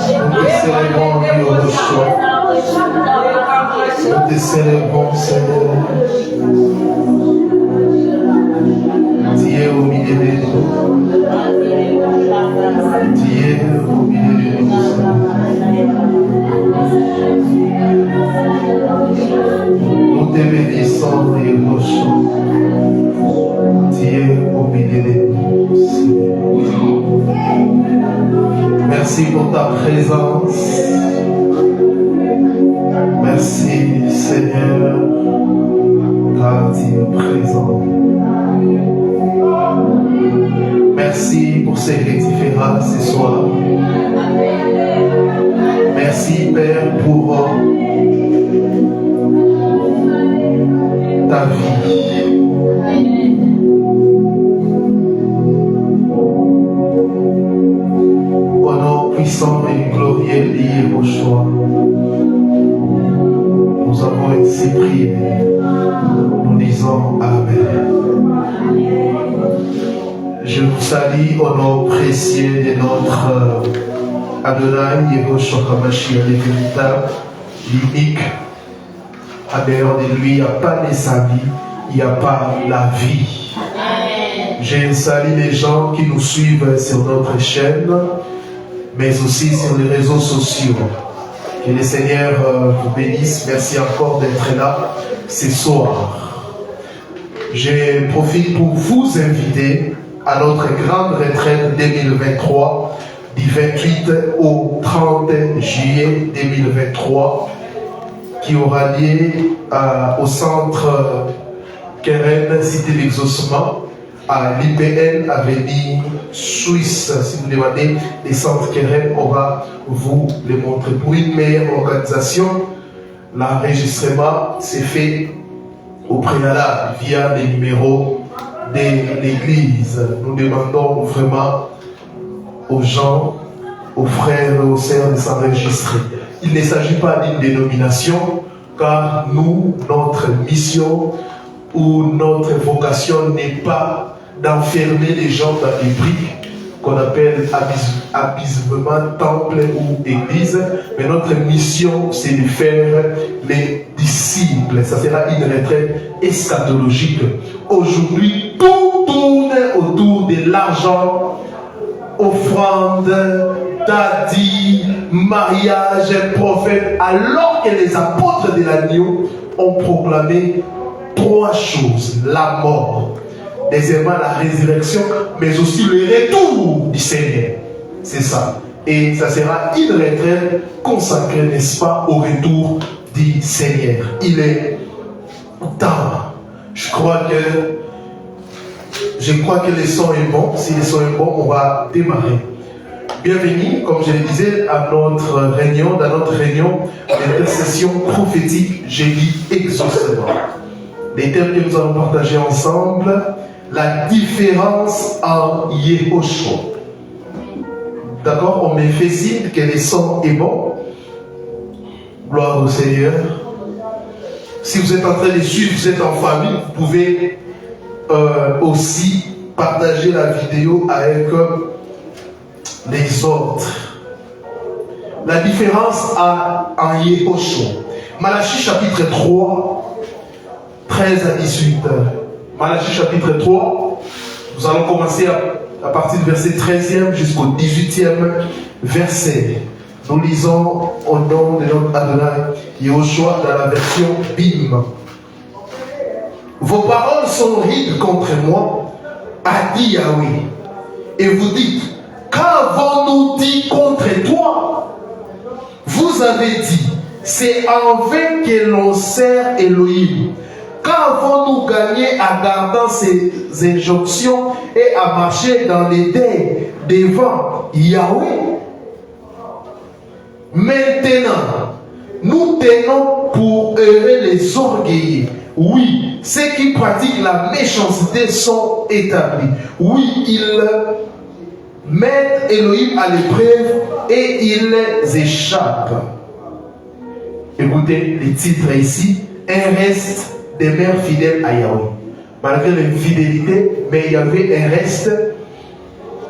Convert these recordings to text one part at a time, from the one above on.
Nous célébrons le jour de choix. Nous te célébrons, Seigneur. Tu es au milieu de nous. Tu es au milieu de nous, Seigneur. Nous te bénissons et rochons. Tu es au milieu de nous, Seigneur. Merci pour ta présence. Merci, Seigneur, car tu es présent. Merci pour ces rétiférats ce soir. Merci, Père, pour ta vie. Au nom puissant et glorieux de Yeshua, nous avons ainsi prié. Nous disons Amen. Je vous salue au nom précieux de notre Adonai, Yehoshua HaMashiach, le véritable, l'unique. En dehors de lui, il n'y a pas de sa vie, il n'y a pas la vie. Je salue les gens qui nous suivent sur notre chaîne, mais aussi sur les réseaux sociaux. Que le Seigneur vous bénisse. Merci encore d'être là ce soir. Je profite pour vous inviter à notre grande retraite 2023 du 28 au 30 juillet 2023 qui aura lieu au centre Keren, Cité d'Exaucement, à l'IPN Avenue Suisse. Si vous demandez les centres Keren, on va vous les montrer. Pour une meilleure organisation, l'enregistrement s'est fait au préalable via les numéros de l'église. Nous demandons vraiment aux gens, aux frères et aux sœurs de s'enregistrer. Il ne s'agit pas d'une dénomination, car nous, notre mission ou notre vocation n'est pas d'enfermer les gens dans des briques qu'on appelle abysement, temple ou église, mais notre mission c'est de faire les disciples. Ça sera une retraite eschatologique. Aujourd'hui, tout tourne autour de l'argent, offrande, dadis, mariage, prophète, alors que les apôtres de l'agneau ont proclamé trois choses: la mort, deuxièmement la résurrection, mais aussi le retour du Seigneur. C'est ça. Et ça sera une retraite consacrée, n'est-ce pas, au retour du Seigneur. Il est temps. Je crois que le son est bon. Si le son est bon, on va démarrer. Bienvenue, comme je le disais, à notre réunion, dans notre réunion d'intercession prophétique jeudi exaucement. Les thèmes que nous allons partager ensemble: la différence en Yehoshua. D'accord, on me fait signe que le son est bon. Gloire au Seigneur. Si vous êtes en train de suivre, vous êtes en famille, vous pouvez aussi partager la vidéo avec les autres. La différence en Yehoshua. Malachie chapitre 3, 13 à 18. Malachie chapitre 3, nous allons commencer à partir du verset 13e jusqu'au 18e verset. Nous lisons au nom de notre Adonai Yehoshua dans la version BIM. Vos paroles sont horribles contre moi, a dit Yahweh. Et vous dites: qu'avons-nous dit contre toi? Vous avez dit: c'est en vain que l'on sert Elohim. Qu'avons-nous gagné à garder ces injonctions et à marcher dans les dés devant Yahweh? Maintenant, nous tenons pour heureux les orgueilleux. Oui, ceux qui pratiquent la méchanceté sont établis. Oui, ils mettent Elohim à l'épreuve et ils les échappent. Écoutez les titres ici: un reste demeure fidèle à Yahweh. Malgré l'infidélité, mais il y avait un reste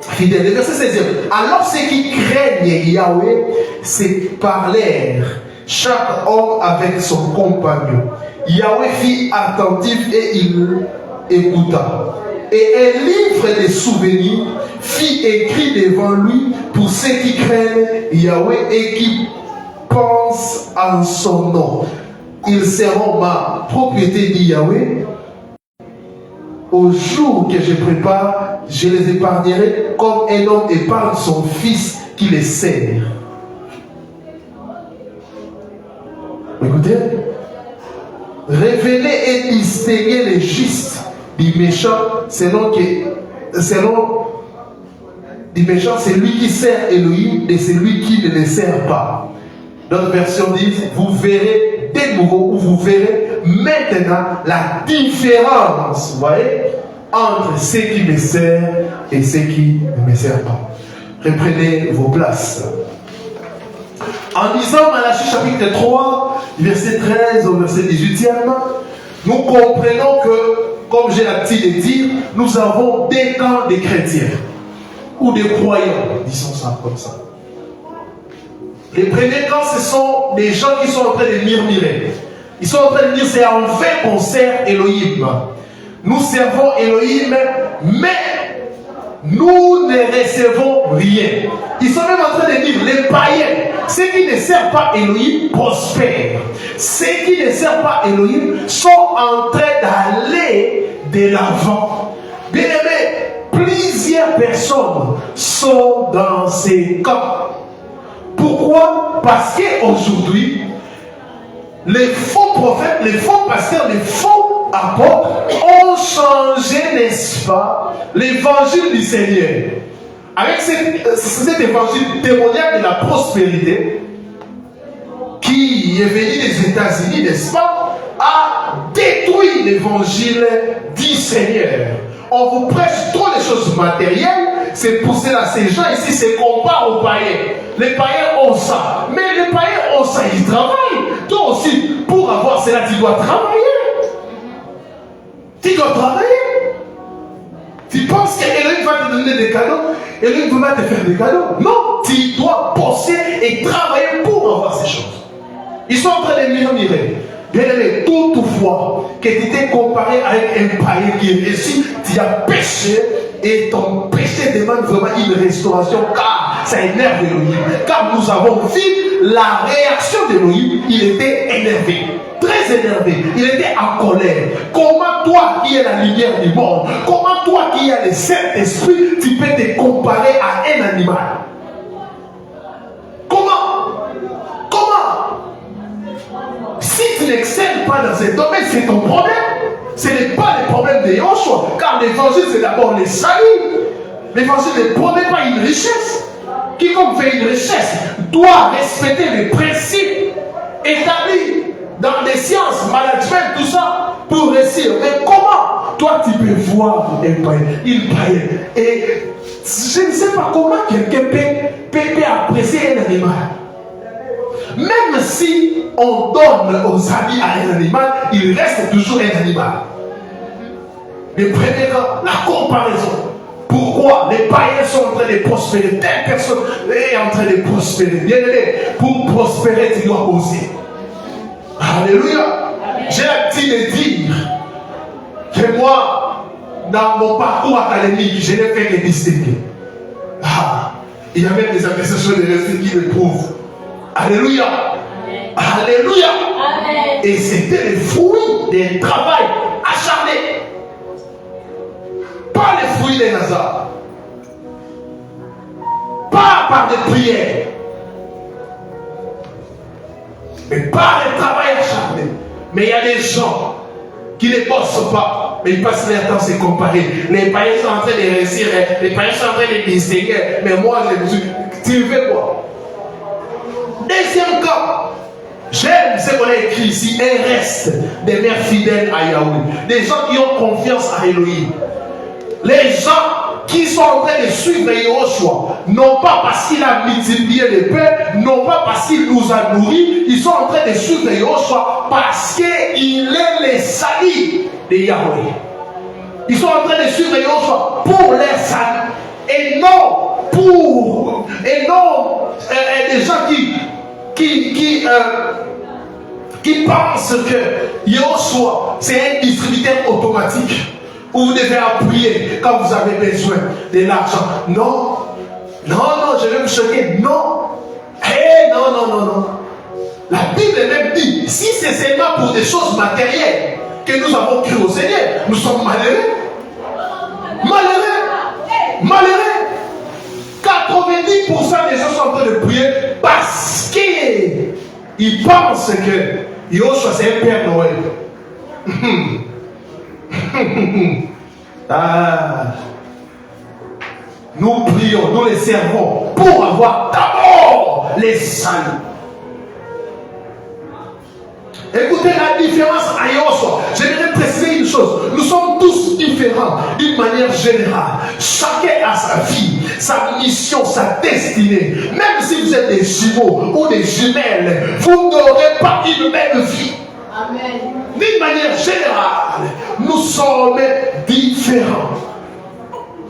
fidèle. Le verset 16e. Alors ceux qui craignent Yahweh se parlèrent chaque homme avec son compagnon. Yahweh fit attentif et il écouta. Et un livre des souvenirs fit écrit devant lui pour ceux qui craignent Yahweh et qui pensent en son nom. Ils seront ma propriété, dit Yahweh. Au jour que je prépare, je les épargnerai comme un homme épargne son fils qui les sert. Écoutez, révéler et distinguer les justes du méchant, selon du méchant, c'est lui qui sert Elohim et c'est lui qui ne les sert pas. D'autres versions disent, vous verrez de nouveau, ou vous verrez maintenant la différence, vous voyez, entre ceux qui me servent et ceux qui ne me servent pas. Reprenez vos places. En lisant Malachie chapitre 3, verset 13 au verset 18e, nous comprenons que, comme j'ai l'habitude de dire, nous avons des camps de chrétiens ou des croyants, disons ça comme ça. Les premiers camps, ce sont des gens qui sont en train de murmurer. Ils sont en train de dire, c'est en fait qu'on sert Elohim. Nous servons Elohim, mais nous ne recevons rien. Ils sont même en train de dire, les païens, ceux qui ne servent pas Elohim prospèrent. Ceux qui ne servent pas Elohim sont en train d'aller de l'avant. Bien aimé, plusieurs personnes sont dans ces camps. Pourquoi? Parce qu'aujourd'hui, les faux prophètes, les faux pasteurs, les faux apôtres ont changé, n'est-ce pas, l'évangile du Seigneur. Avec cet évangile démoniaque de la prospérité qui est venu des États-Unis, n'est-ce pas, a détruit l'évangile du Seigneur. On vous prêche trop les choses matérielles, c'est pour cela ces gens ici se comparent aux païens. Les païens ont ça, mais les païens ont ça, ils travaillent. Toi aussi, pour avoir cela, tu dois travailler. Tu dois travailler. Tu penses qu'Elohim va te donner des cadeaux? Elohim va te faire des cadeaux? Non, tu dois bosser et travailler pour avoir ces choses. Ils sont en train de murmurer. Bien aimé, toutefois, que tu t'es comparé avec un païen qui est réussi, tu as péché et ton péché demande vraiment une restauration car ça énerve Elohim. Car nous avons vu la réaction d'Elohim, il était énervé, très énervé, il était en colère. Comment toi qui es la lumière du monde, comment toi qui as le Saint-Esprit, tu peux te comparer à un animal? Si tu n'excelles pas dans ce domaine, c'est ton problème. Ce n'est pas le problème de Yoshua. Car l'évangile, c'est d'abord le salut. L'évangile ne promet pas une richesse. Quiconque fait une richesse doit respecter les principes établis dans les sciences, management, tout ça, pour réussir. Mais comment toi tu peux voir un païen, une païenne? Et je ne sais pas comment quelqu'un peut apprécier un animal. Même si on donne aux amis à un animal, il reste toujours un animal. Le premier cas, la comparaison. Pourquoi les païens sont en train de prospérer? Telle personne est en train de prospérer. Bien aimé, pour prospérer, tu dois oser. Alléluia. J'ai l'habitude de dire que moi, dans mon parcours académique, je n'ai fait que distinguer. Il y a même des appréciations de récits qui le prouvent. Alléluia. Alléluia. Amen. Et c'était le fruit d'un travail acharné. Pas le fruit des Nazars. Pas par des prières. Mais par le travail acharné. Mais il y a des gens qui ne bossent pas, mais ils passent leur temps à se comparer. Les païens sont en train de réussir, les païens sont en train de distinguer. Mais moi, je me suis dit, tu veux quoi? Deuxième cas, j'aime ce qu'on a écrit ici, un reste des mères fidèles à Yahweh. Des gens qui ont confiance à Elohim. Les gens qui sont en train de suivre Yoshua, non pas parce qu'il a multiplié les pains, non pas parce qu'il nous a nourris, ils sont en train de suivre Yoshua parce qu'il est le salut de Yahweh. Ils sont en train de suivre Yoshua pour leur salut et non pour des gens qui qui pensent que Yoshua, c'est un distributeur automatique où vous devez appuyer quand vous avez besoin de l'argent. Non, non, non, je vais me choquer. Non. Hey, non, non, non, non. La Bible même dit, si c'est seulement pour des choses matérielles que nous avons cru au Seigneur, nous sommes malheureux. Malheureux. Malheureux. 90% des gens sont en train de prier parce qu'ils pensent que Yoshua c'est un Père Noël. Nous prions, nous les servons pour avoir d'abord les saluts. Écoutez la différence à Yoshua. J'aimerais préciser une chose. Nous sommes tous différents d'une manière générale. Chacun a sa vie, sa mission, sa destinée. Même si vous êtes des jumeaux ou des jumelles, vous n'aurez pas une même vie. Amen. D'une manière générale, nous sommes différents.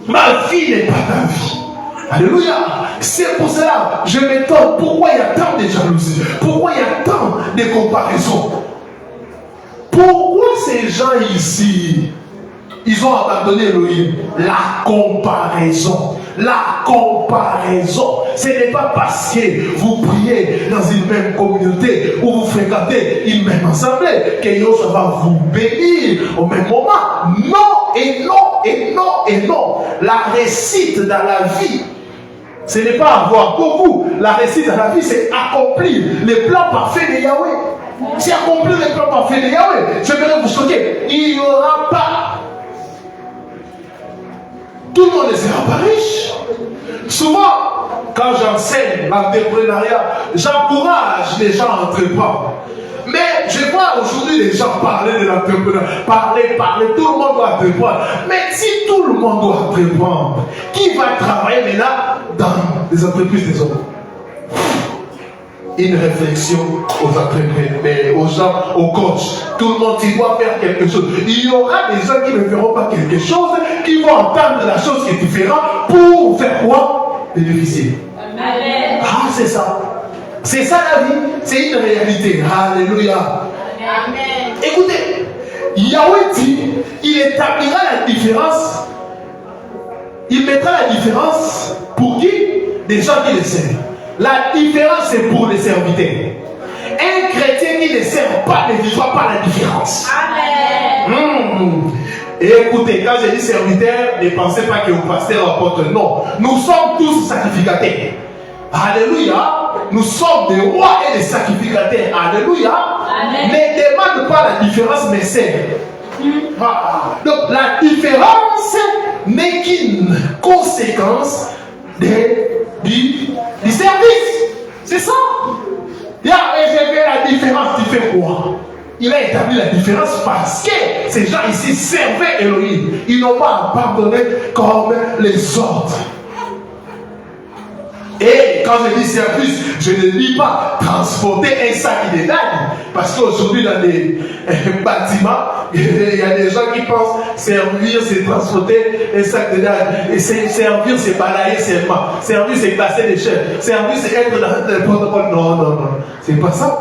Ma vie n'est pas ta vie. Alléluia. C'est pour cela je m'étonne pourquoi il y a tant de jalousie, pourquoi il y a tant de comparaisons. Pourquoi ces gens ici, ils ont abandonné Elohim? La comparaison. La comparaison. Ce n'est pas parce que vous priez dans une même communauté ou vous fréquentez une même assemblée que Dieu va vous bénir au même moment. Non et non et non et non. La réussite dans la vie, ce n'est pas avoir beaucoup. La réussite dans la vie, c'est accomplir les plans parfaits de Yahweh. C'est accomplir les plans parfaits de Yahweh. Je vais vous choquer. Il n'y aura pas. Tout le monde ne sera pas riche. Souvent, quand j'enseigne l'entrepreneuriat, j'encourage les gens à entreprendre. Mais je vois aujourd'hui les gens parler de l'entrepreneuriat. Parler, tout le monde doit entreprendre. Mais si tout le monde doit entreprendre, qui va travailler maintenant dans les entreprises des hommes? Une réflexion aux entrepreneurs, aux gens, aux coachs. Tout le monde, il doit faire quelque chose. Il y aura des gens qui ne feront pas quelque chose, qui vont entendre la chose qui est différente pour faire quoi? Bénéficier. Amen. Ah, c'est ça. C'est ça la vie. C'est une réalité. Alléluia. Amen. Écoutez, Yahweh dit, il établira la différence. Il mettra la différence pour qui? Des gens qui le servent. La différence, c'est pour les serviteurs. Un chrétien qui ne sert pas ne vivra pas la différence. Amen. Et écoutez, quand je dis serviteur, ne pensez pas que vous pasteur apôtre. Non, nous sommes tous sacrificateurs. Alléluia. Nous sommes des rois et des sacrificateurs. Alléluia. Amen. Ne demande pas la différence, mais serve. Donc la différence n'est qu'une conséquence du service. C'est ça. Et j'ai fait la différence. Tu fais quoi? Il a établi la différence parce que ces gens ici servaient Elohim. Ils n'ont pas abandonné comme les autres. Et quand je dis service, je ne dis pas transporter un sac de dalle. Parce qu'aujourd'hui, dans les bâtiments, il y a des gens qui pensent servir, c'est transporter un sac de dalle. Et servir, c'est balayer seulement. Servir, c'est classer les chefs. Servir, c'est être dans le protocole. Non, non, non. C'est pas ça.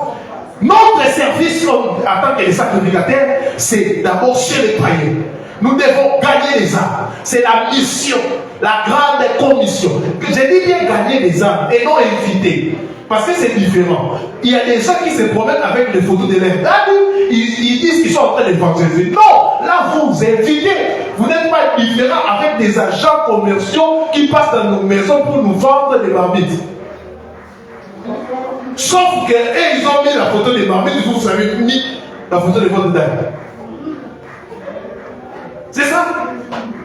Notre service en tant que les sacrificateurs, c'est d'abord chez les païens. Nous devons gagner les âmes. C'est la mission, la grande commission. Je dis bien gagner les âmes et non inviter. Parce que c'est différent. Il y a des gens qui se promènent avec des photos de leurs dames. Ils disent qu'ils sont en train d'évangéliser. Non, là vous invitez. Vous n'êtes pas différent avec des agents commerciaux qui passent dans nos maisons pour nous vendre des marmites. Sauf qu'ils ont mis la photo des marmites, vous avez mis la photo de votre dame. C'est ça.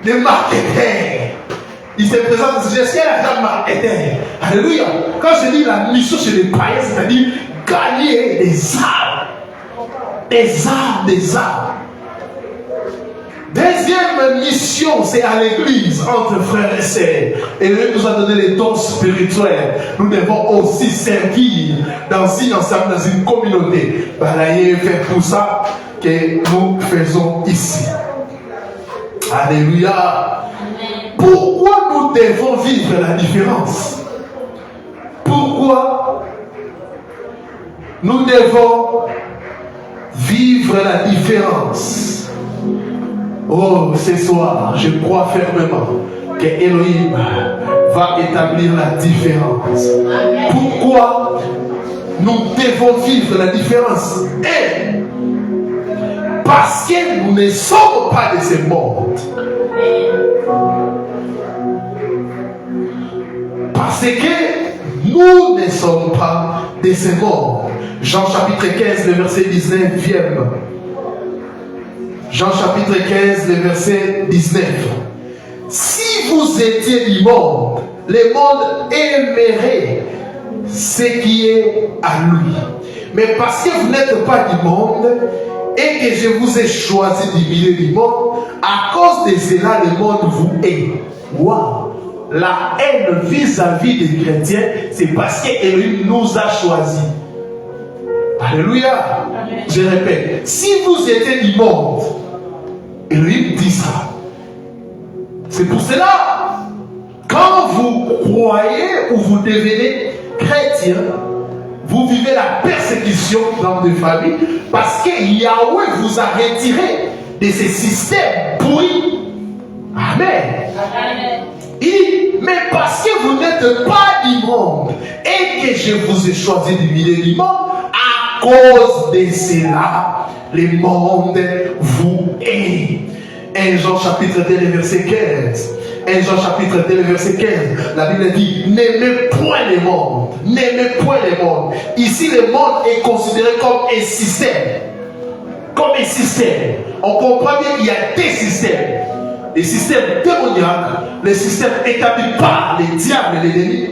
Les marketeurs. Ils se présentent, je suis la grande marketeur. Alléluia. Quand je dis la mission chez les païens, c'est-à-dire gagner des âmes. Des âmes, des âmes. Deuxième mission, c'est à l'église, entre frères et sœurs. Et Dieu nous a donné les dons spirituels. Nous devons aussi servir dans une ensemble, dans une communauté. Balayer, faire tout ça que nous faisons ici. Alléluia. Pourquoi nous devons vivre la différence? Pourquoi Nous devons vivre la différence. Oh, ce soir, je crois fermement que Elohim va établir la différence. Pourquoi nous devons vivre la différence? Et parce que nous ne sommes pas de ce monde. Parce que nous ne sommes pas de ce monde. Jean chapitre 15, le verset 19e. Jean chapitre 15, le verset 19. Si vous étiez du monde, le monde aimerait ce qui est à lui. Mais parce que vous n'êtes pas du monde et que je vous ai choisi du milieu du monde, à cause de cela, le monde vous hait. Waouh! La haine vis-à-vis des chrétiens, c'est parce qu'Élohim nous a choisis. Alléluia. Amen. Je répète, si vous étiez du monde, Elohim dit ça. C'est pour cela, quand vous croyez ou vous devenez chrétien, vous vivez la persécution dans des familles parce que Yahweh vous a retiré de ces systèmes pourris. Amen. Amen. Mais parce que vous n'êtes pas du monde et que je vous ai choisi du milieu du monde, à cause de cela, le monde vous hait. 1 Jean chapitre 2, verset 15. 1 Jean chapitre 2, verset 15. La Bible dit, n'aimez point le monde. N'aimez point le monde. Ici, le monde est considéré comme un système. Comme un système. On comprend bien qu'il y a des systèmes. Les systèmes démoniaques, les systèmes établis par les diables et les ennemis.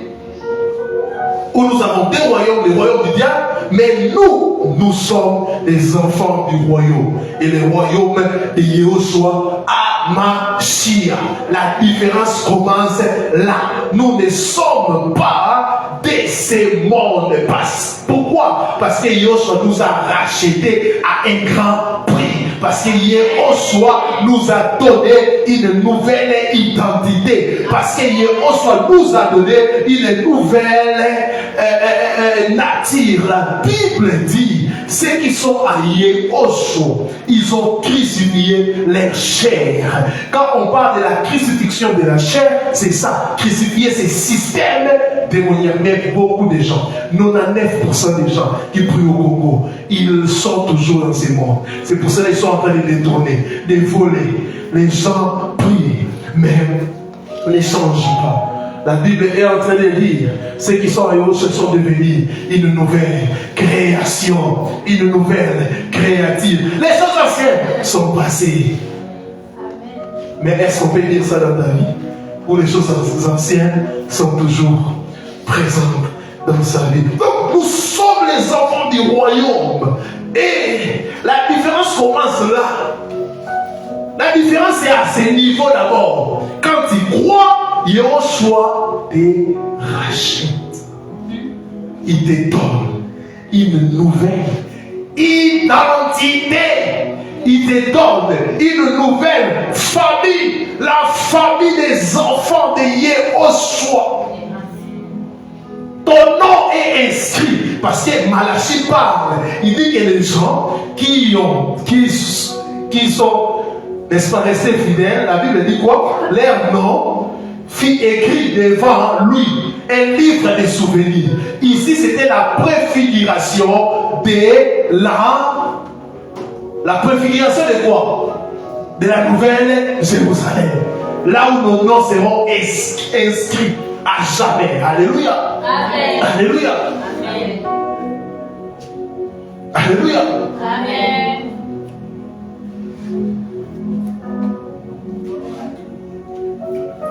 Où nous avons des royaumes, les royaumes du diable, mais nous sommes les enfants du royaume. Et le royaume de Yehoshua HaMashiach. La différence commence là. Nous ne sommes pas de ce monde. Pourquoi? Parce que Yehoshua nous a rachetés à un grand prix. Parce que Yehoshua nous a donné une nouvelle identité. Parce que Yehoshua nous a donné une nouvelle nature. La Bible dit, ceux qui sont à Yehoshua, ils ont crucifié leur chair. Quand on parle de la crucifixion de la chair, c'est ça. Crucifier ces systèmes démoniaques. Mais beaucoup de gens, 99% des gens qui prient au Congo, ils sont toujours dans ces mondes. C'est pour cela qu'ils sont en train de détourner, de voler. Les gens prient, mais ne changent pas. La Bible est en train de dire, ceux qui sont à Yehoshua sont devenus une nouvelle création, une nouvelle créative. Les choses anciennes sont passées. Mais est-ce qu'on peut dire ça dans ta vie? Où les choses anciennes sont toujours présentes dans sa vie. Donc nous sommes les enfants du royaume. Et la différence commence là. La différence est à ce niveau d'abord. Quand tu crois, Yehoshua te rachète. Il te donne une nouvelle identité. Il te donne une nouvelle famille. La famille des enfants de Yehoshua. Ton nom est inscrit. Parce que Malachi parle. Il dit que les gens qui sont, n'est-ce pas, restés fidèles, la Bible dit quoi? Leur nom fit écrit devant lui un livre de souvenirs. Ici, c'était la préfiguration de la préfiguration de quoi? De la nouvelle Jérusalem. Là où nos noms seront inscrits à jamais. Alléluia. Amen. Alléluia. Amen. Alléluia. Amen.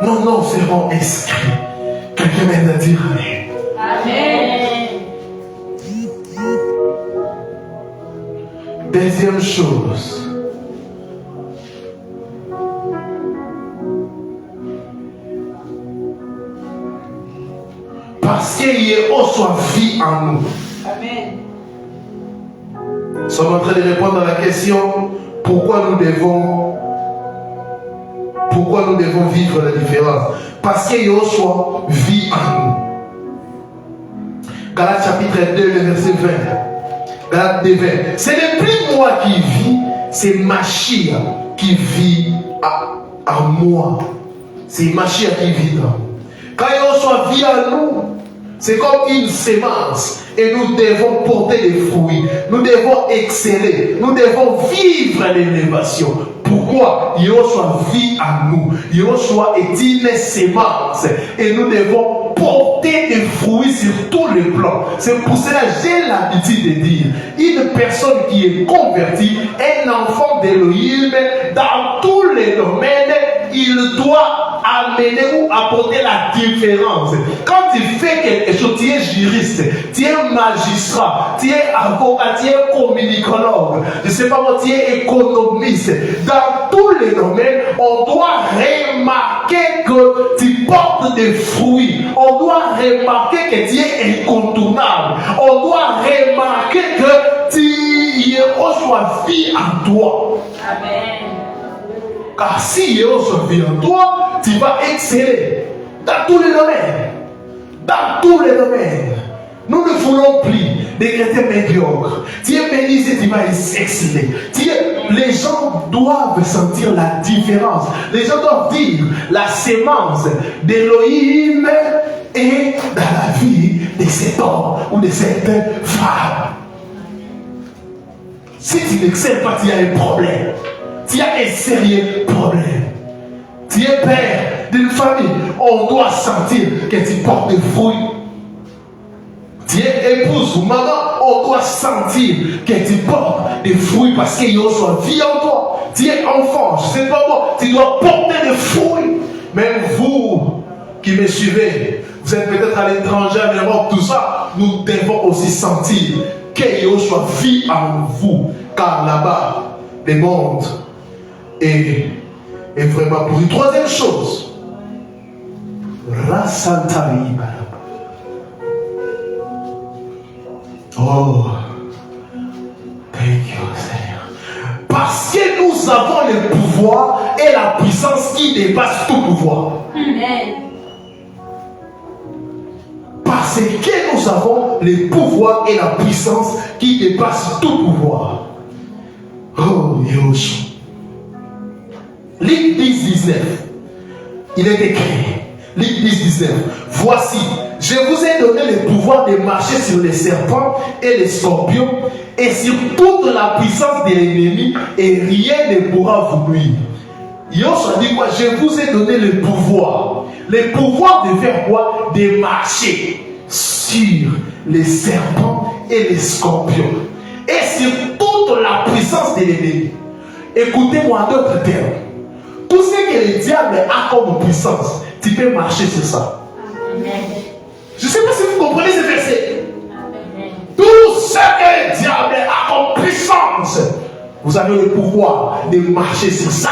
Nos noms seront inscrits. Quelqu'un vient de dire Amen. Amen. Deuxième chose. Parce que Yehoshua vit en nous. Amen. Nous sommes en train de répondre à la question pourquoi nous devons vivre la différence. Parce que Yehoshua vit en nous. Galates chapitre 2, le verset 20. Galate 2:20. Ce n'est plus moi qui vis, c'est Machia qui vit en moi. C'est Machia qui vit en nous. Quand il soit vie en nous, c'est comme une sémence et nous devons porter des fruits. Nous devons exceller. Nous devons vivre l'élévation. Pourquoi? Yoshua vit en nous. Yoshua est une sémence et nous devons porter des fruits sur tous les plans. C'est pour cela que j'ai l'habitude de dire, une personne qui est convertie, un enfant d'Élohim, dans tous les domaines, il doit amener ou apporter la différence. Quand tu fais quelque chose, tu es juriste, tu es magistrat, tu es avocat, tu es communicologue, je ne sais pas moi, tu es économiste. Dans tous les domaines, on doit remarquer que tu portes des fruits. On doit remarquer que tu es incontournable. On doit remarquer que tu reçois vie en toi. Amen. Car si Yoshua vit en toi, tu vas exceller dans tous les domaines. Dans tous les domaines. Nous ne voulons plus des chrétiens médiocres. Tu es bénisé, tu vas exceller. Les gens doivent sentir la différence. Les gens doivent dire la sémence d'Élohim est dans la vie de cet homme ou de cette femme. Si tu n'excelles pas, tu as un problème. Tu as un sérieux problème. Tu es père d'une famille. On doit sentir que tu portes des fruits. Tu es épouse ou maman. On doit sentir que tu portes des fruits parce que Yoshua vit en toi. Tu es enfant, je ne sais pas moi. Tu dois porter des fruits. Même vous qui me suivez, vous êtes peut-être à l'étranger, en Europe, tout ça. Nous devons aussi sentir que Yoshua vit en vous. Car là-bas, le monde est vraiment pourri. Troisième chose, Rasantari. Oh, thank you, Seigneur. Parce que nous avons le pouvoir et la puissance qui dépasse tout pouvoir. Amen. Parce que nous avons le pouvoir et la puissance qui dépasse tout pouvoir. Oh, Yoshua. Luc 10:19. Il est écrit. Luc 10:19. Voici, je vous ai donné le pouvoir de marcher sur les serpents et les scorpions et sur toute la puissance de l'ennemi et rien ne pourra vous nuire. Yoshua dit quoi? Je vous ai donné le pouvoir. Le pouvoir de faire quoi? De marcher sur les serpents et les scorpions et sur toute la puissance de l'ennemi. Écoutez-moi en d'autres termes. Tout ce que le diable a comme puissance, tu peux marcher sur ça. Amen. Je ne sais pas si vous comprenez ce verset. Amen. Tout ce que le diable a comme puissance, vous avez le pouvoir de marcher sur ça.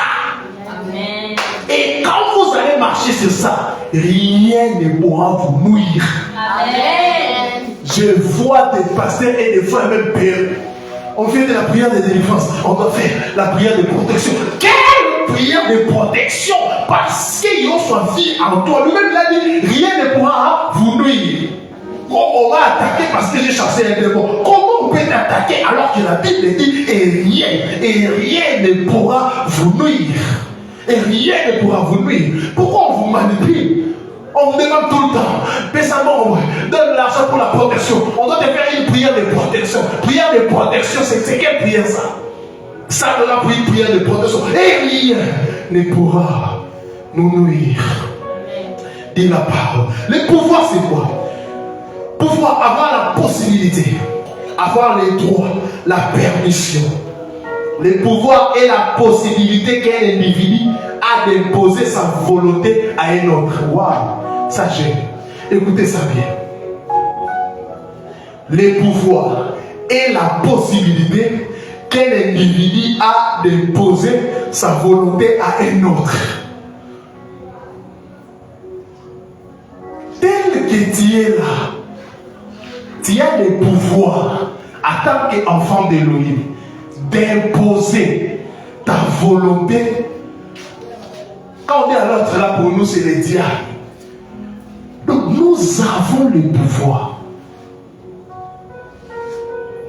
Amen. Et quand vous allez marcher sur ça, rien ne pourra vous nuire. Amen. Je vois des pasteurs et des frères même pères. On fait de la prière de délivrance. On doit faire la prière de protection. Quelle prière de protection? Parce que Yoshua vit en toi. Lui-même, il a dit, rien ne pourra vous nuire. On va attaquer parce que j'ai chassé un démon. Comment on peut t'attaquer alors que la Bible dit, et rien ne pourra vous nuire. Et rien ne pourra vous nuire. Pourquoi on vous manipule? On vous demande tout le temps, pésamment, donne l'argent pour la protection. On doit te faire une prière de protection. Prière de protection, c'est quelle prière ça? Ça doit pour une prière de protection. Et rien ne pourra nous nuire. Dis la parole. Le pouvoir, c'est quoi? Pouvoir avoir la possibilité, avoir les droits, la permission. Le pouvoir est la possibilité qu'un individu a d'imposer sa volonté à un autre. Waouh! Sachez, écoutez ça bien. Le pouvoir est la possibilité qu'un individu a d'imposer sa volonté à un autre. Tel que tu es là, tu as le pouvoir, en tant qu'enfant d'Élohim, d'imposer ta volonté. Quand on dit à l'autre là, pour nous, c'est le diable. Donc nous avons le pouvoir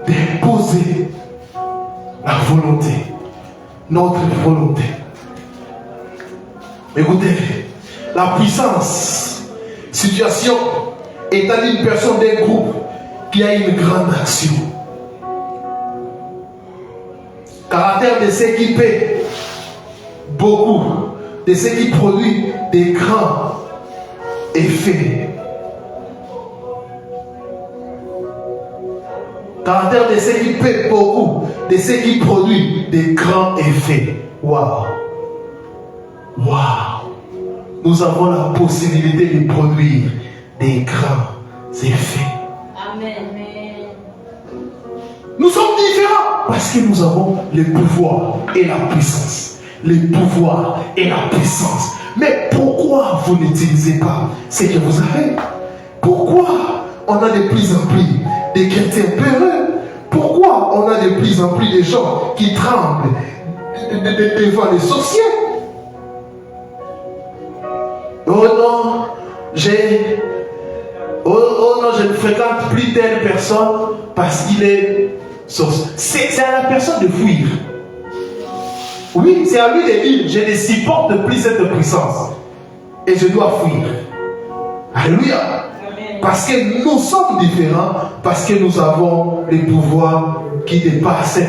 d'imposer imposer la volonté, notre volonté. Écoutez, la puissance, situation, étant une personne d'un groupe qui a une grande action. Caractère de ceux qui paient beaucoup, de ceux qui produisent des grands effets. Caractère de ceux qui paient beaucoup, de ceux qui produisent des grands effets. Waouh! Waouh! Nous avons la possibilité de produire des grands effets. Amen. Nous sommes différents parce que nous avons le pouvoir et la puissance. Le pouvoir et la puissance. Mais pourquoi vous n'utilisez pas ce que vous avez? Pourquoi on a de plus en plus des chrétiens peureux? Pourquoi on a de plus en plus de gens qui tremblent devant les sorciers? Oh non, je ne fréquente plus telle personne parce qu'il est sorcier. C'est à la personne de fuir. Oui, c'est à lui de dire, je ne supporte plus cette puissance. Et je dois fuir. Alléluia. Amen. Parce que nous sommes différents, parce que nous avons les pouvoirs qui dépassent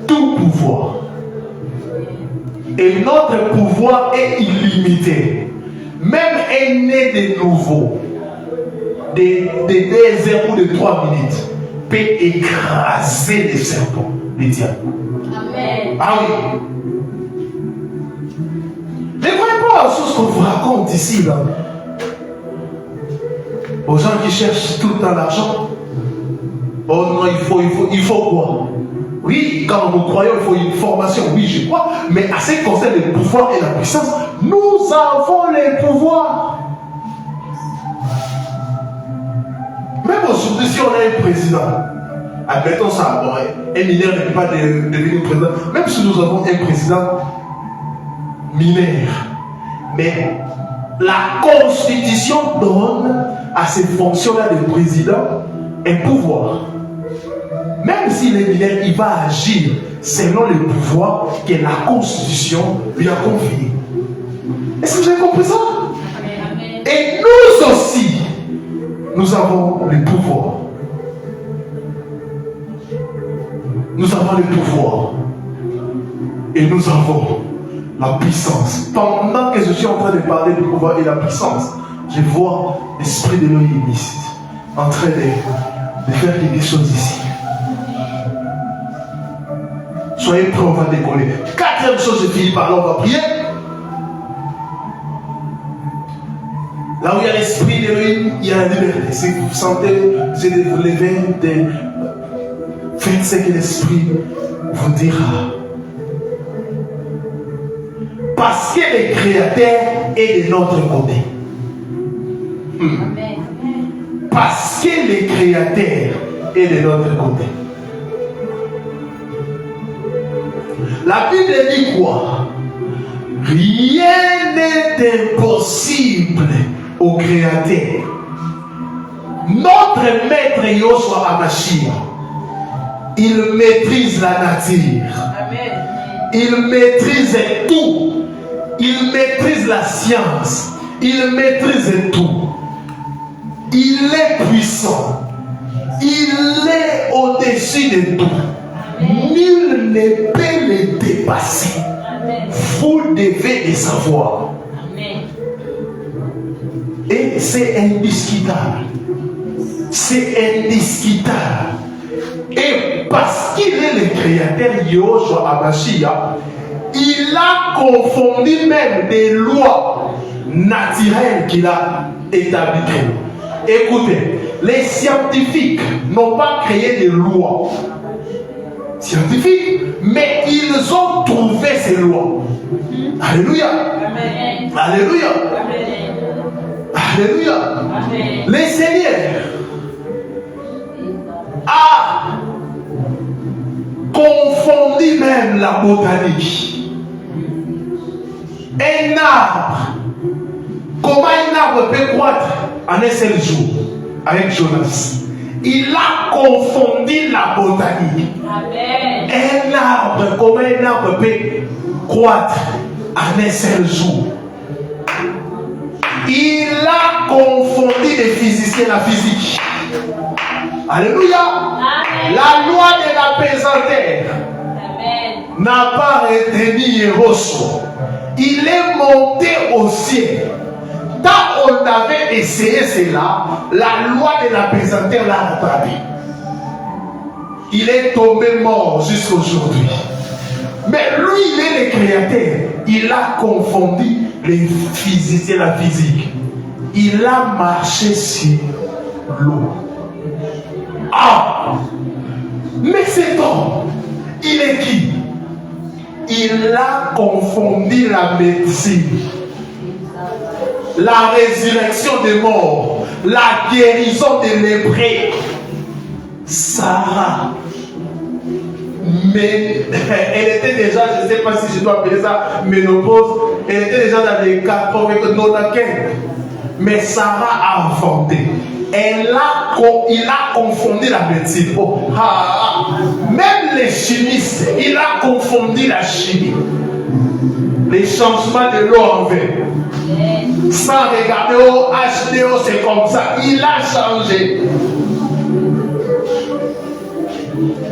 tout pouvoir. Et notre pouvoir est illimité. Même un né de nouveau, de 2 heures ou de 3 minutes, peut écraser les serpents, les diables. Amen. Ah oui. Ne croyez pas aux choses qu'on vous raconte ici, là. Aux gens qui cherchent tout le temps l'argent. Oh non, il faut quoi? Oui, quand nous croyons, il faut une formation. Oui, je crois. Mais à ce qui concerne le pouvoir et la puissance, nous avons les pouvoirs. Même aujourd'hui, si on a un président, admettons ça, un mineur ne peut pas devenir président. Même si nous avons un président mineur, mais la Constitution donne à ces fonctions-là de président un pouvoir. Même s'il est mineur, il va agir selon le pouvoir que la Constitution lui a confié. Est-ce que vous avez compris ça? Amen. Et nous aussi, nous avons le pouvoir. Nous avons le pouvoir. Et nous avons la puissance. Pendant que je suis en train de parler du pouvoir et de la puissance, je vois l'esprit de l'Élohim ici, en train de faire quelque chose ici. Soyez prêts, on va décoller. 4e chose, je finis par là, on va prier. Là où il y a l'esprit d'Élohim, il y a la liberté. Si vous sentez, vous allez vous lever, faites ce que l'esprit vous dira. Parce que le Créateur est de notre côté. Parce que le Créateur est de notre côté. La Bible dit quoi? Rien n'est impossible au Créateur. Notre maître Yoshua Hamashiach, il maîtrise la nature. Amen. Il maîtrise tout. Il maîtrise la science. Il maîtrise tout. Il est puissant. Il est au-dessus de tout. Nul ne peut le dépasser. Amen. Vous devez le savoir. Amen. Et c'est indiscutable. C'est indiscutable. Et parce qu'il est le créateur Yoshua Hamashiach, il a confondu même des lois naturelles qu'il a établies. Écoutez, les scientifiques n'ont pas créé des lois scientifiques, mais ils ont trouvé ces lois. Alléluia. Amen. Alléluia. Amen. Alléluia. Amen. Le Seigneur a confondu même la botanique. Un arbre, comment un arbre peut croître en un seul jour avec Jonas? Il a confondu la botanique. Amen. Un arbre, comment un arbre peut croître en un seul jour? Il a confondu les physiciens et la physique. Alléluia. Amen. La loi de la pesanteur n'a pas retenu Héros. Il est monté au ciel. Quand on avait essayé cela, la loi de la pesanteur l'a rattrapé. Il est tombé mort jusqu'à aujourd'hui. Mais lui, il est le créateur. Il a confondu les physiciens et la physique. Il a marché sur l'eau. Ah! Mais cet homme, il est qui? Il a confondu la médecine, la résurrection des morts, la guérison des lépreux. Sarah, mais elle était déjà, je ne sais pas si je dois appeler ça ménopause, elle était déjà dans les 95. Mais Sarah a inventé. Il a confondu la médecine. Oh, même les chimistes, il a confondu la chimie. Les changements de l'eau en vin. Sans regarder au H2O, c'est comme ça. Il a changé.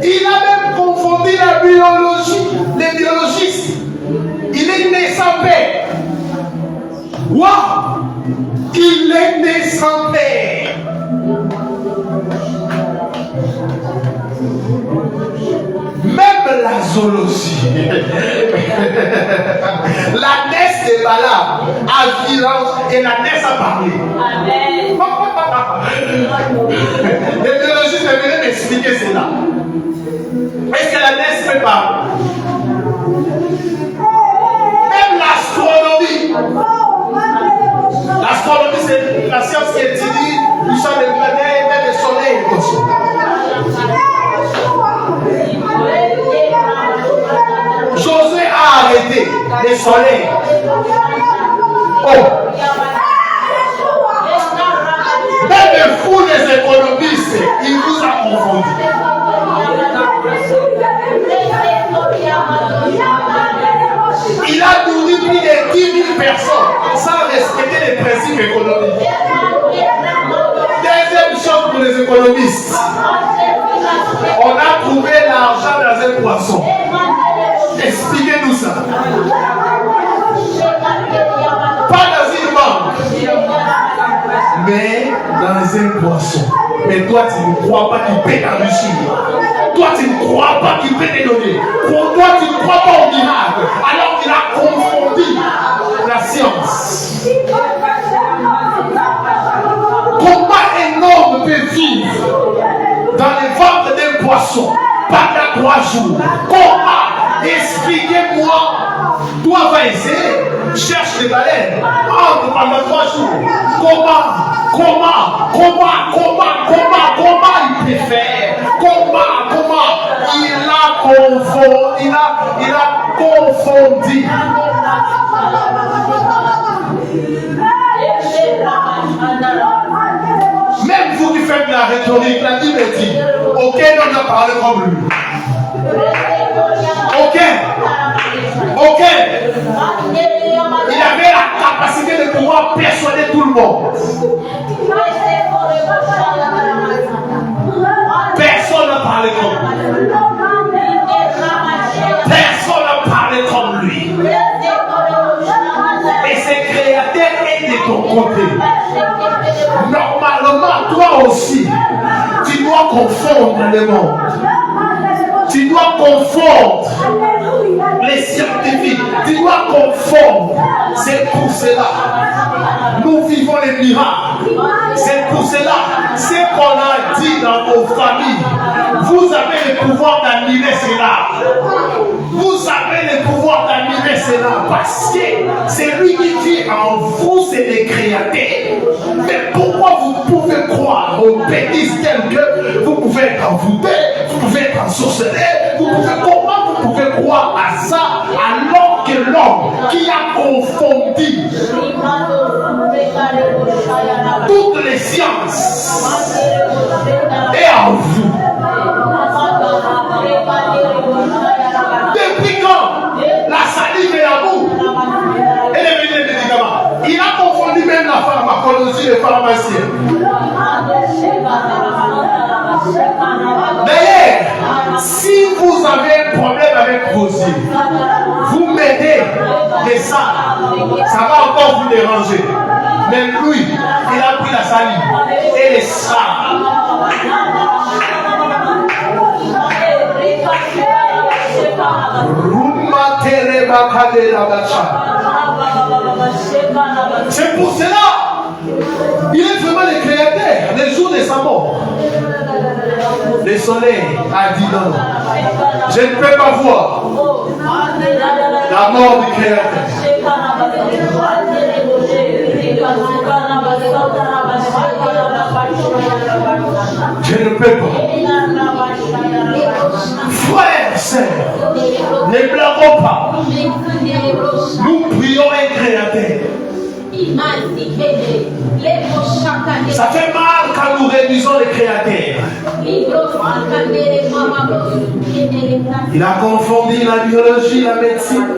Il a même confondu la biologie, les biologistes. Il est né sans père. Waouh! Il est né sans père. Même la zoologie. La naisse de Bala a village et la naisse a parlé. Amen. Les biologistes venaient m'expliquer cela. Est-ce que la naisse peut parler? Même l'astronomie. L'astronomie, c'est la science qui étudie où sont les planètes, même le soleil. Josué a arrêté les soleils. Oh! Même le fou des économistes, il vous a confondu. Il a nourri plus de 10 000 personnes sans respecter les principes économiques. Deuxième chose pour les économistes, on a trouvé l'argent dans un poisson. Expliquez-nous ça. Pas dans une banque, mais dans un poisson. Mais toi, tu ne crois pas qu'il peut t'enrichir. Toi, tu ne crois pas qu'il peut te donner. Toi, tu ne crois pas au miracle. Alors qu'il a confondu la science. Comment un homme peut vivre dans le ventre d'un poisson pendant 3 jours? Comment? Expliquez-moi. Toi, va essayer. Cherche des baleines. Entre pendant 3 jours. Comment il peut faire? Comment il a confondu. Même vous qui faites de la rhétorique, la Bible dit, aucun homme n'a parlé comme lui. Aucun. Il avait la capacité de pouvoir persuader tout le monde. Personne n'a parlé comme lui. Personne n'a parlé comme lui. Et ce créateur est de ton côté. Normalement, toi aussi, tu dois confondre le monde. Tu dois confondre les scientifiques. Tu dois confondre. C'est pour cela. Nous vivons les miracles. C'est pour cela. Ce qu'on a dit dans vos familles. Vous avez le pouvoir d'annuler cela. Vous avez le pouvoir d'annuler cela. Parce que c'est lui qui vit en vous, c'est le créateur. Mais pourquoi vous pouvez croire aux bêtises telles que vous pouvez être envoûté, vous pouvez être ensorcelé, comment vous pouvez croire à ça alors que l'homme qui a confondu toutes les sciences et en vous. Depuis quand la salive est en vous? Elle est venue des médicaments. Il a confondu même la pharmacologie et les pharmaciens. D'ailleurs, si vous avez un problème avec vos yeux, vous mettez des ça va encore vous déranger. Mais lui, il a pris la salive et les ça. C'est pour cela, il est vraiment le créateur, les jours de sa mort. Le soleil a dit non, je ne peux pas voir la mort du créateur. Je ne peux pas. Frères, sœurs, ne blâmons pas. Nous prions un créateur. Ça fait mal quand nous réduisons les créateurs. Il a confondu la biologie, la médecine.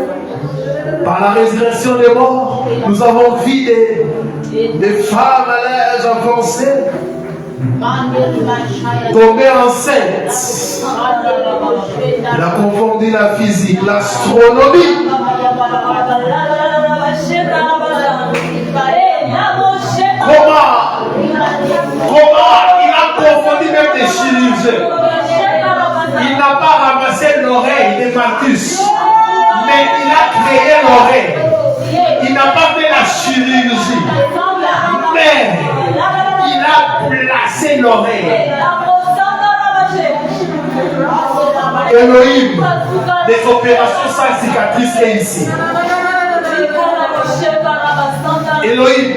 Par la résurrection des morts, nous avons vu des femmes à l'âge avancé tomber enceintes. Il a confondu la physique, l'astronomie. Comment il a confondu même des chirurgiens. Il n'a pas ramassé l'oreille de Marcus, mais il a créé l'oreille. Il n'a pas fait la chirurgie, mais il a placé l'oreille. Elohim, des opérations sans cicatrice est ici. Elohim,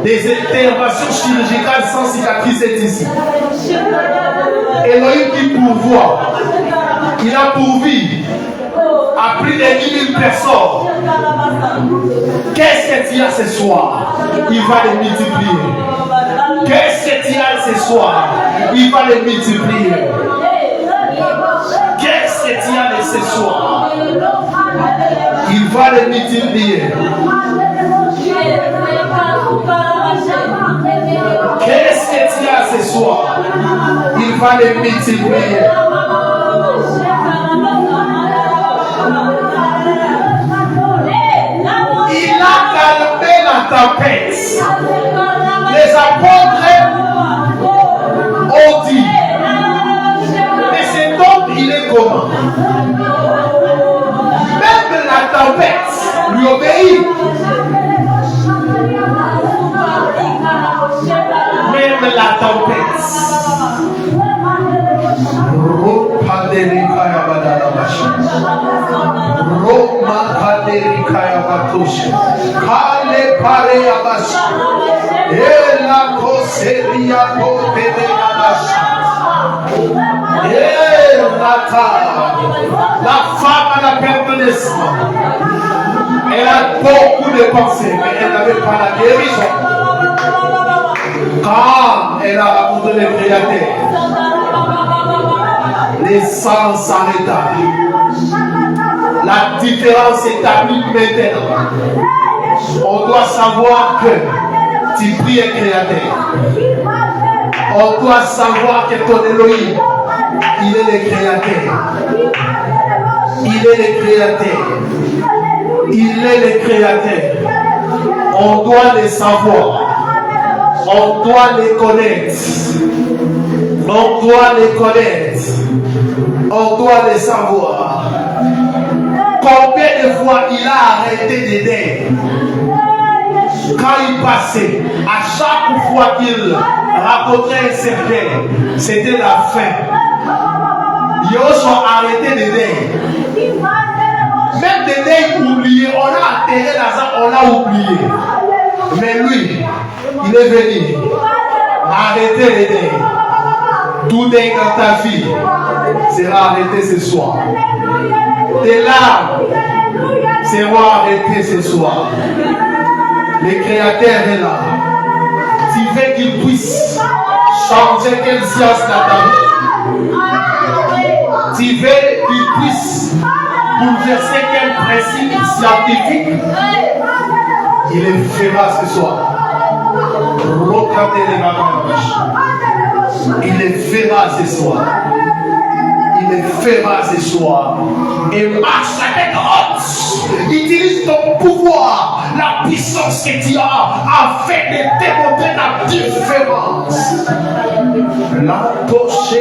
des interventions chirurgicales sans cicatrice est ici. Elohim qui pourvoit, il a pourvu à plus de 10 000 personnes. Qu'est-ce que tu as ce soir? Il va les multiplier. Qu'est-ce que tu as ce soir? Il va les multiplier. Qu'est-ce que tu as ce soir? Il va les multiplier. Qu'est-ce que tu as ce soir? Il va les multiplier. Il a calmé la tempête. Les apôtres ont dit, mais cet homme, il est comment? Même la tempête lui obéit. Même la tempête. La femme a la permanence. Elle a beaucoup de pensées, mais elle n'avait pas la guérison. Quand elle a rencontré le Créateur, les sangs s'arrêta. La différence établie maintenant. On doit savoir que tu pries un Créateur. On doit savoir que ton Elohim, il est le Créateur. Il est le Créateur. Il est le Créateur. On doit le savoir. On doit les connaître. On doit les connaître. On doit les savoir. Combien de fois il a arrêté d'aider? Quand il passait, à chaque fois qu'il rencontrait un certain, c'était la fin. Ils ont arrêté d'aider. Même d'aider, oublié. On a enterré l'argent, on l'a oublié. Mais lui, il est venu. Arrêtez d'aider. Tout est dans ta vie sera arrêté ce soir. Tes larmes seront arrêtées ce soir. Le Créateur est là. Tu veux qu'il puisse changer quelle science dans ta vie. Tu veux qu'il puisse bouleverser quel principe scientifique. Il le fera ce soir. Il le fera ce soir. Il le fera ce soir. Et marche avec honte. Utilise ton pouvoir, la puissance que tu as, afin de démontrer la différence. La poche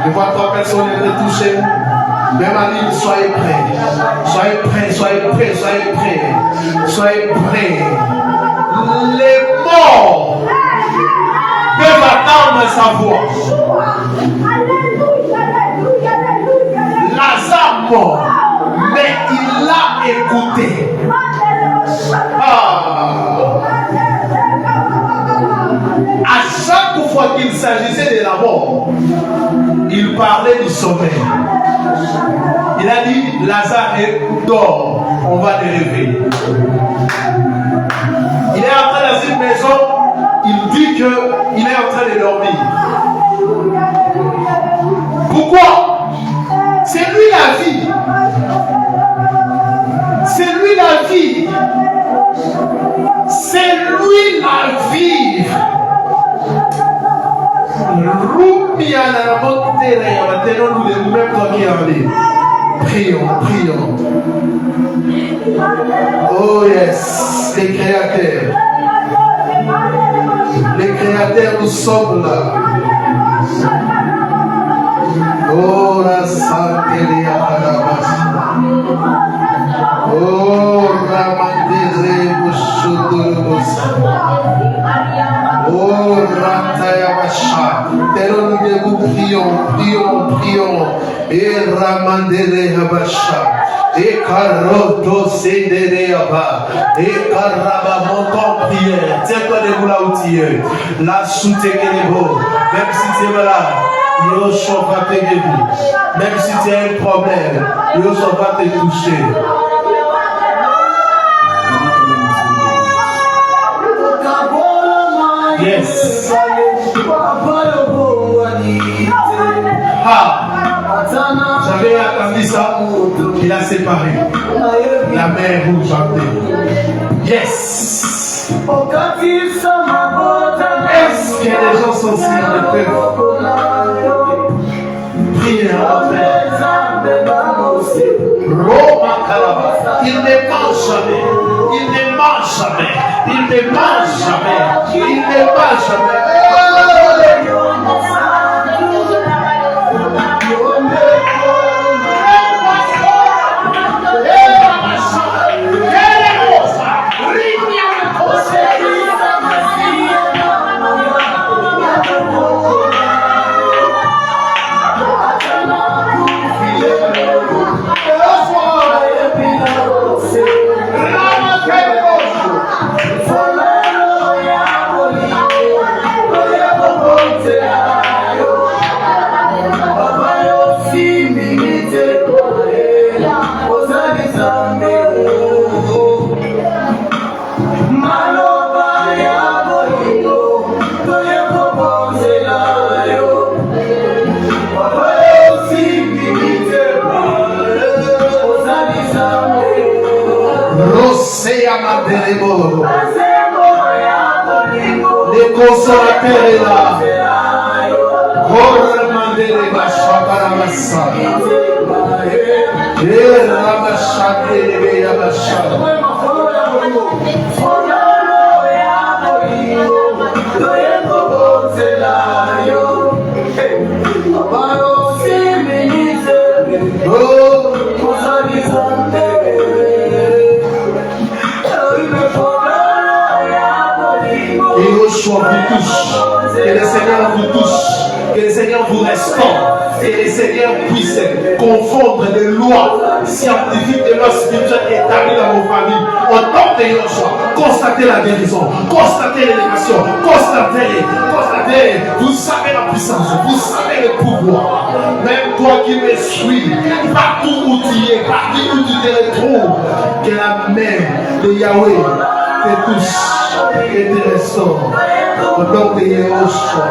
je vois trois personnes être touchées. Même à l'île, soyez prêts. Soyez prêts, soyez prêts, soyez prêts. Soyez prêts. Les morts peuvent attendre sa voix. Lazare mort, mais il l'a écouté. À chaque fois qu'il s'agissait de la mort, il parlait du sommeil. Il a dit, Lazare dort, on va le réveiller. Il est entré dans une maison, il dit qu'il est en train de dormir. Pourquoi? C'est lui la vie. C'est lui la vie. C'est lui la vie. Tenons-nous les mêmes temps qui en est. Prions, prions. Oh yes, les créateurs. Les créateurs, nous sommes là. Oh la santé de Yakarabas. Oh Ramandere Bouchoudouros. Oh Ratayabasha. Tenons-nous debout, prions, prions, prions. Et Ramandere Habasha. Et Karoto Sendere Abba. Et Karaba, montons prière. Tiens-toi debout là où tu es. La soutenez-vous. Même si tu es malade. Dieu va te guérir. Même si tu as un problème, Dieu va te toucher. Yes. J'avais attendu ça. Il a séparé. La mer rouge chantée. Yes. Est-ce que les gens sont sensibles de peur? Priez à votre Roma Kalaba. Il ne mange jamais. Il ne mange jamais. Il ne mange jamais. Il ne mange jamais. Le consolateur est là. Cormandele Bashakaramasa. Et Ramashake de Yabasha. Vous touche, que le Seigneur vous touche, que le Seigneur vous restaure, que le Seigneur puisse confondre les lois scientifiques et lois spirituelles établies dans vos familles. Au nom de Yoshua, constatez la guérison, constatez l'élévation, constatez, vous savez la puissance, vous savez le pouvoir. Même toi qui me suis, partout où tu es, partout où tu te retrouves, que la main de Yahweh te touche et te restaure. Au nom de Yahushua.